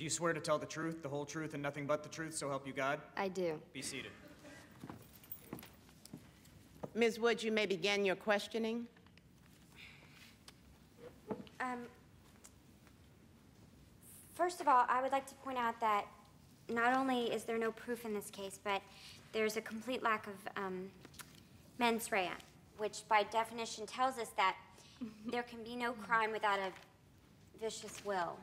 Do you swear to tell the truth, the whole truth, and nothing but the truth, so help you God? I do. Be seated. Ms. Woods, you may begin your questioning. First of all, I would like to point out that not only is there no proof in this case, but there's a complete lack of mens rea, which by definition tells us that there can be no crime without a vicious will.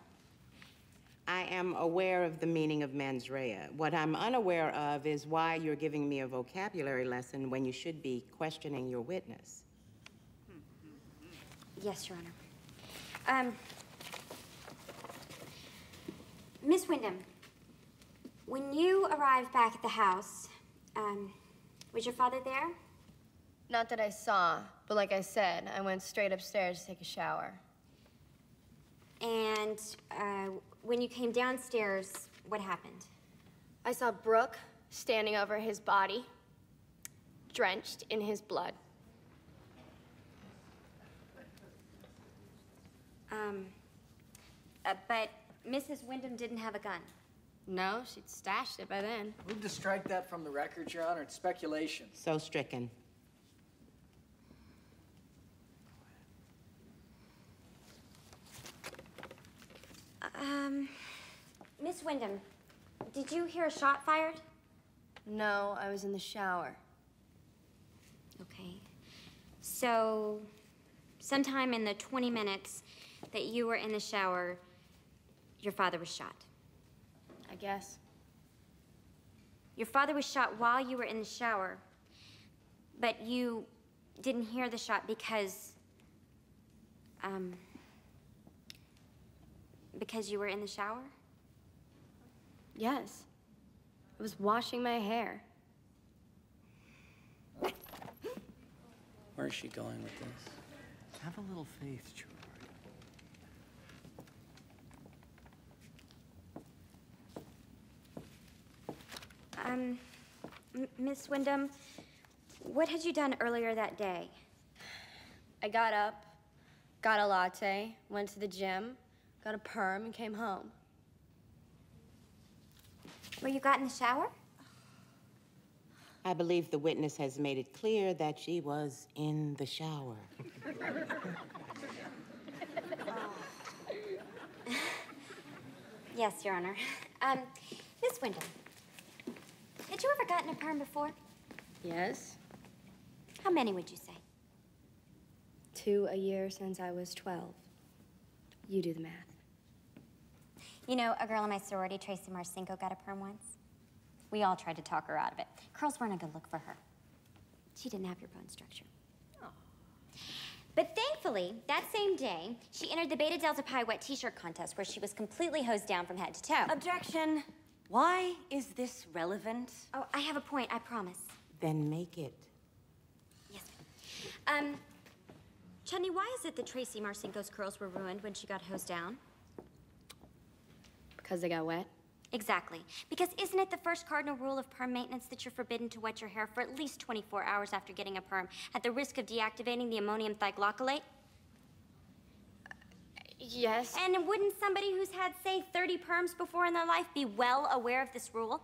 I am aware of the meaning of mens rea. What I'm unaware of is why you're giving me a vocabulary lesson when you should be questioning your witness. Yes, Your Honor. Miss Wyndham, when you arrived back at the house, was your father there? Not that I saw, but like I said, I went straight upstairs to take a shower. And when you came downstairs, what happened? I saw Brooke standing over his body, drenched in his blood. But Mrs. Wyndham didn't have a gun. No, she'd stashed it by then. Move to strike that from the record, Your Honor. It's speculation. So stricken. Miss Wyndham, did you hear a shot fired? No, I was in the shower. Okay. So, sometime in the 20 minutes that you were in the shower, your father was shot. I guess. Your father was shot while you were in the shower, but you didn't hear the shot because you were in the shower? Yes. I was washing my hair. Where is she going with this? Have a little faith, George. Miss Wyndham, what had you done earlier that day? I got up, got a latte, went to the gym, got a perm, and came home. Where you got in the shower? I believe the witness has made it clear that she was in the shower. Yes, Your Honor. Miss Wyndham, had you ever gotten a perm before? Yes. How many would you say? 2 a year since I was 12. You do the math. You know, a girl in my sorority, Tracy Marcinko, got a perm once. We all tried to talk her out of it. Curls weren't a good look for her. She didn't have your bone structure. Oh. But thankfully, that same day, she entered the Beta Delta Pi wet t-shirt contest where she was completely hosed down from head to toe. Objection. Why is this relevant? Oh, I have a point, I promise. Then make it. Yes, ma'am. Chutney, why is it that Tracy Marcinko's curls were ruined when she got hosed down? Because they got wet? Exactly. Because isn't it the first cardinal rule of perm maintenance that you're forbidden to wet your hair for at least 24 hours after getting a perm at the risk of deactivating the ammonium thioglycolate? Yes. And wouldn't somebody who's had, say, 30 perms before in their life be well aware of this rule?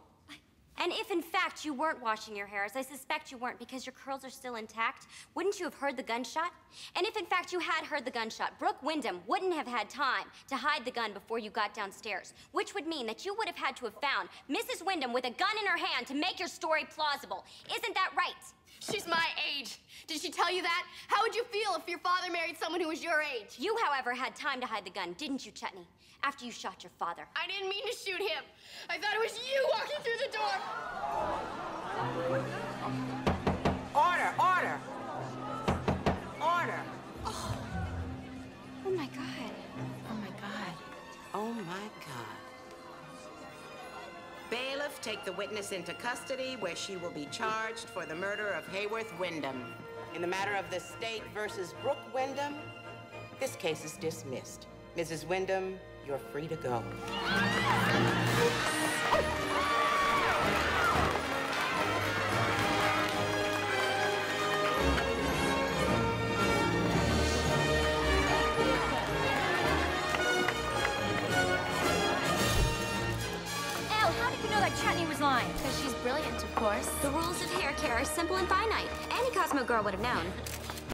And if, in fact, you weren't washing your hair, as I suspect you weren't because your curls are still intact, wouldn't you have heard the gunshot? And if, in fact, you had heard the gunshot, Brooke Wyndham wouldn't have had time to hide the gun before you got downstairs, which would mean that you would have had to have found Mrs. Wyndham with a gun in her hand to make your story plausible. Isn't that right? She's my age. Did she tell you that? How would you feel if your father married someone who was your age? You, however, had time to hide the gun, didn't you, Chutney? After you shot your father. I didn't mean to shoot him. I thought it was you walking through the door. Order, order. Order. Oh, my God. Oh, my God. Oh, my God. Bailiff, take the witness into custody where she will be charged for the murder of Hayworth Wyndham. In the matter of the state versus Brooke Wyndham, this case is dismissed. Mrs. Wyndham, you're free to go. How did you know that Chutney was lying? Because she's brilliant, of course. The rules of hair care are simple and finite. Any Cosmo girl would have known.